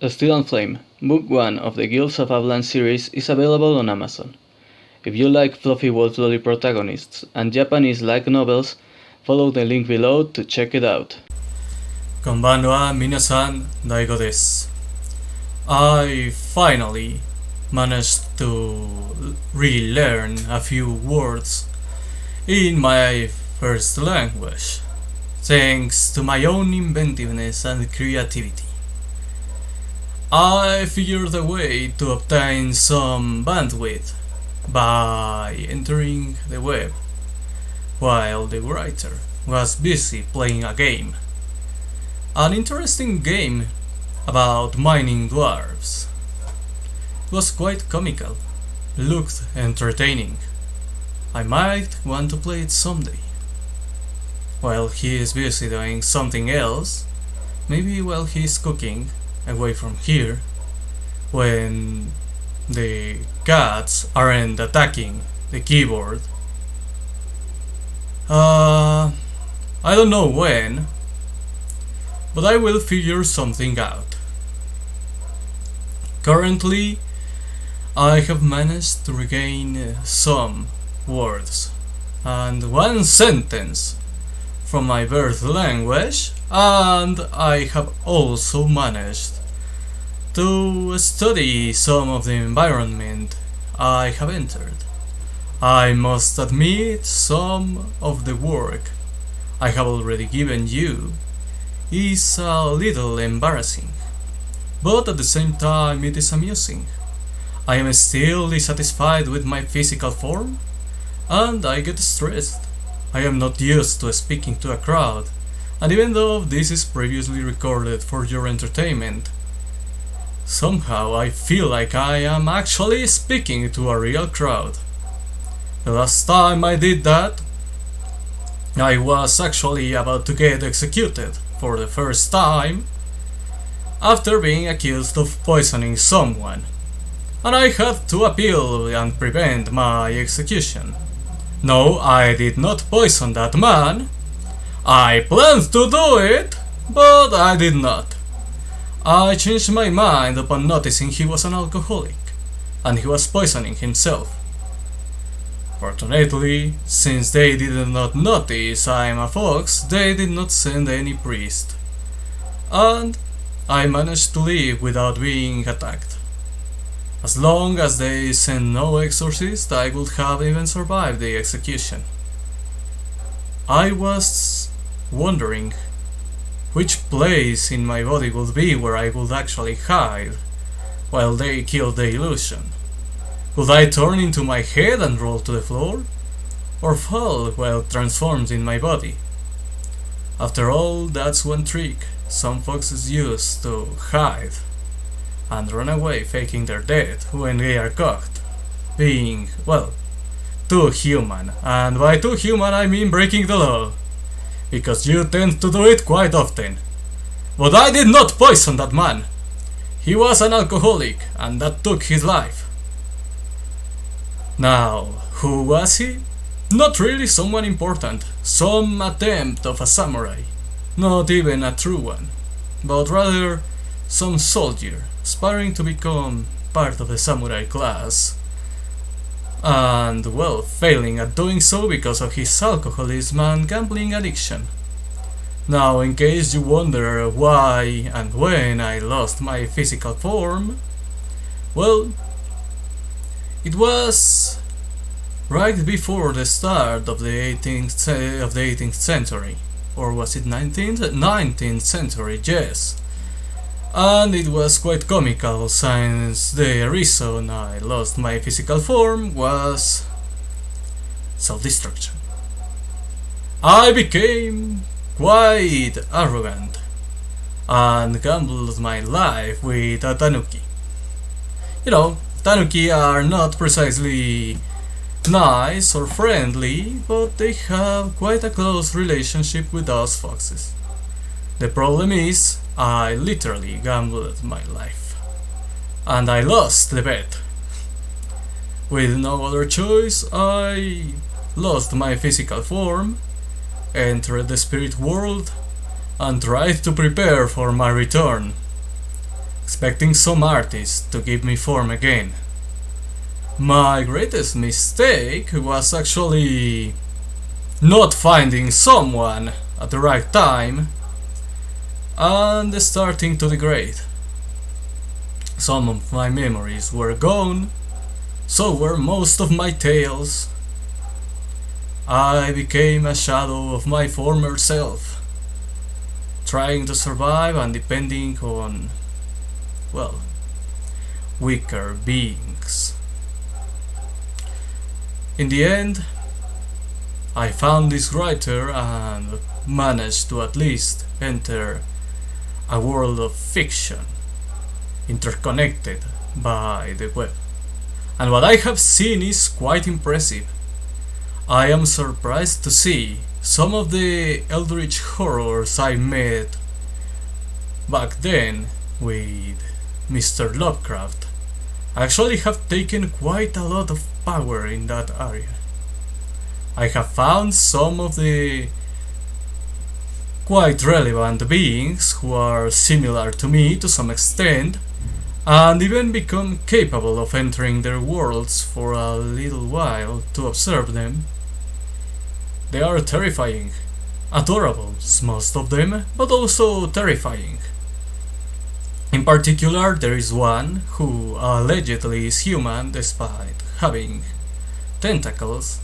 Steel and Flame, Book 1 of the Guilds of Avlaan series is available on Amazon. If you like fluffy world-lolly protagonists and Japanese light novels, follow the link below to check it out. Konbanwa minasan, Daigo desu. I finally managed to relearn a few words in my first language, thanks to my own inventiveness and creativity. I figured a way to obtain some bandwidth by entering the web while the writer was busy playing a game. An interesting game about mining dwarves. It was quite comical, looked entertaining. I might want to play it someday. While he is busy doing something else, maybe while he is cooking away from here, when the cats aren't attacking the keyboard. I don't know when, but I will figure something out. Currently, I have managed to regain some words and one sentence from my birth language, and I have also managed to study some of the environment I have entered. I must admit some of the work I have already given you is a little embarrassing, but at the same time it is amusing. I am still dissatisfied with my physical form, and I get stressed. I am not used to speaking to a crowd, and even though this is previously recorded for your entertainment, somehow I feel like I am actually speaking to a real crowd. The last time I did that, I was actually about to get executed for the first time after being accused of poisoning someone, and I had to appeal and prevent my execution. No, I did not poison that man. I planned to do it, but I did not. I changed my mind upon noticing he was an alcoholic, and he was poisoning himself. Fortunately, since they did not notice I am a fox, they did not send any priest, and I managed to live without being attacked. As long as they sent no exorcist, I would have even survived the execution. I was wondering which place in my body would be where I would actually hide while they killed the illusion. Would I turn into my head and roll to the floor, or fall while transformed in my body? After all, that's one trick some foxes use to hide and run away faking their death when they are caught being, well, too human, and by too human I mean breaking the law, because you tend to do it quite often. But I did not poison that man. He was an alcoholic, and that took his life. Now, who was he? Not really someone important, some attempt of a samurai, not even a true one, but rather some soldier aspiring to become part of the samurai class, and, well, failing at doing so because of his alcoholism and gambling addiction. Now, in case you wonder why and when I lost my physical form, well, it was right before the start of the 18th century, or was it 19th century, yes. And it was quite comical, since the reason I lost my physical form was self-destruction. I became quite arrogant and gambled my life with a tanuki. You know, tanuki are not precisely nice or friendly, but they have quite a close relationship with us foxes. The problem is, I literally gambled my life, and I lost the bet. With no other choice, I lost my physical form, entered the spirit world, and tried to prepare for my return. expecting some artist to give me form again. My greatest mistake was actually not finding someone at the right time and starting to degrade. Some of my memories were gone, so were most of my tales. I became a shadow of my former self, trying to survive and depending on, well, weaker beings. In the end, I found this writer and managed to at least enter a world of fiction interconnected by the web. And what I have seen is quite impressive. I am surprised to see some of the eldritch horrors I met back then with Mr. Lovecraft actually have taken quite a lot of power in that area. I have found some of the quite relevant beings who are similar to me to some extent, and even become capable of entering their worlds for a little while to observe them. They are terrifying, adorable, most of them, but also terrifying. In particular, there is one who allegedly is human despite having tentacles,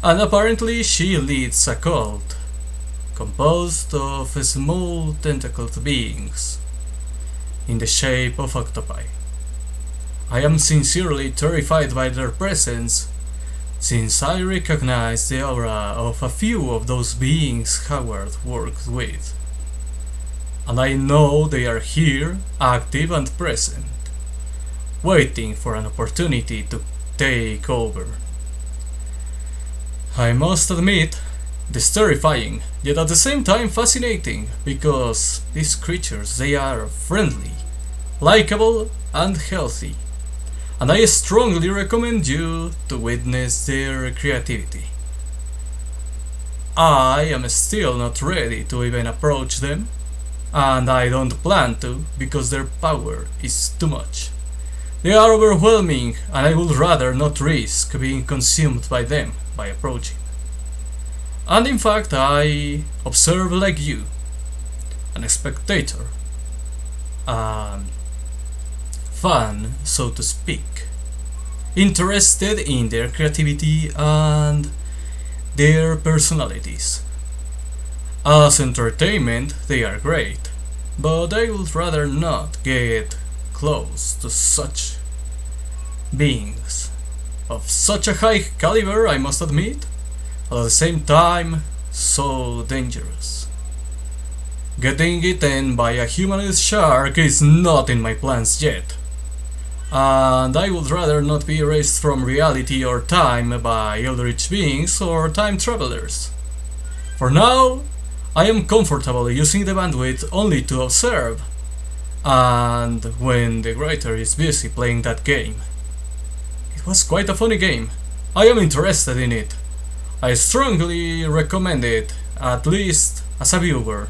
and apparently she leads a cult composed of small tentacled beings in the shape of octopi. I am sincerely terrified by their presence, since I recognize the aura of a few of those beings Howard worked with, and I know they are here, active and present, waiting for an opportunity to take over. I must admit, this is terrifying, yet at the same time fascinating, because these creatures, they are friendly, likable and healthy, and I strongly recommend you to witness their creativity. I am still not ready to even approach them, and I don't plan to, because their power is too much. They are overwhelming, and I would rather not risk being consumed by them by approaching. And in fact, I observe like you, an spectator, fan, so to speak, interested in their creativity and their personalities. As entertainment, they are great, but I would rather not get close to such beings of such a high caliber, I must admit, but at the same time, so dangerous. Getting eaten by a humanoid shark is not in my plans yet, and I would rather not be erased from reality or time by eldritch beings or time travelers. For now, I am comfortable using the bandwidth only to observe, and when the writer is busy playing that game. It was quite a funny game. I am interested in it. I strongly recommend it, at least as a viewer.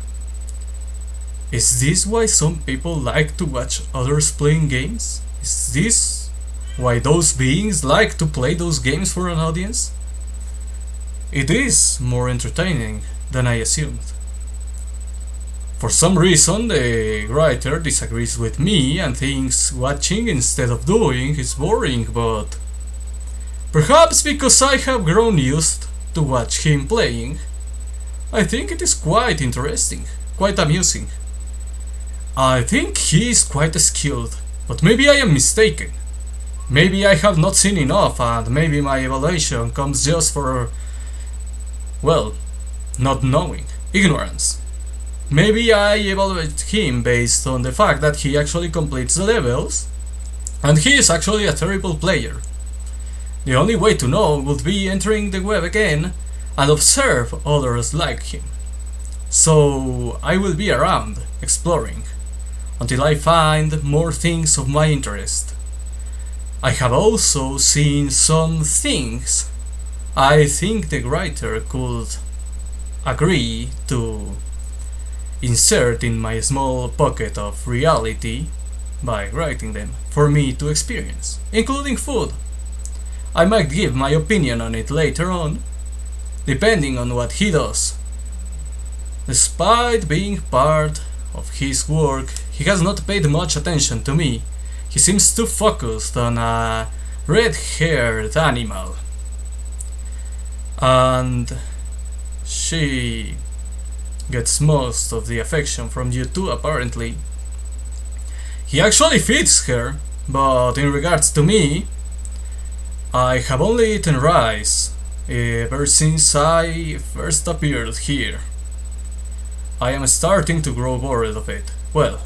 Is this why some people like to watch others playing games? Is this why those beings like to play those games for an audience? It is more entertaining than I assumed. For some reason, the writer disagrees with me and thinks watching instead of doing is boring, but perhaps because I have grown used to watch him playing, I think it is quite interesting, quite amusing. I think he is quite skilled, but maybe I am mistaken. Maybe I have not seen enough, and maybe my evaluation comes just for, well, not knowing, ignorance. Maybe I evaluate him based on the fact that he actually completes the levels, and he is actually a terrible player. The only way to know would be entering the web again and observe others like him. So I will be around, exploring, until I find more things of my interest. I have also seen some things I think the writer could agree to insert in my small pocket of reality by writing them for me to experience, including food. I might give my opinion on it later on, depending on what he does. Despite being part of his work, he has not paid much attention to me. He seems too focused on a red-haired animal. And she gets most of the affection from you too, apparently. He actually feeds her, but in regards to me, I have only eaten rice ever since I first appeared here. I am starting to grow bored of it. Well,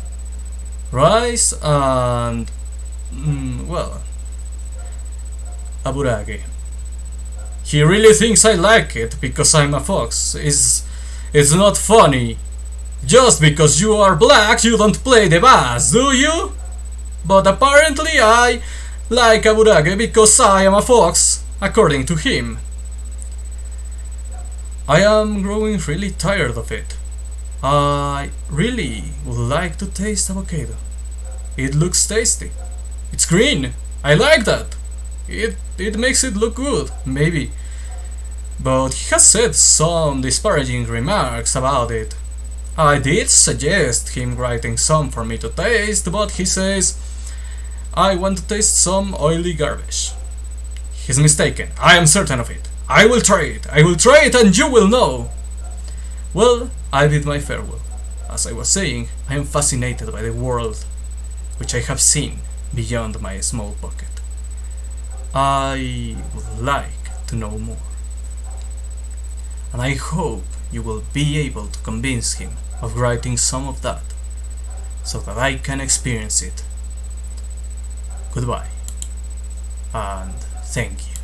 rice and... aburage. He really thinks I like it because I'm a fox. It's not funny. Just because you are black, you don't play the bass, do you? But apparently I like aburage because I am a fox, according to him. I am growing really tired of it. I really would like to taste avocado. It looks tasty. It's green. I like that. It makes it look good, maybe. But he has said some disparaging remarks about it. I did suggest him writing some for me to taste, but he says, I want to taste some oily garbage. He's mistaken. I am certain of it. I will try it. I will try it and you will know. Well, I bid my farewell. As I was saying, I am fascinated by the world which I have seen beyond my small pocket. I would like to know more. And I hope you will be able to convince him of writing some of that, so that I can experience it. Goodbye, and thank you.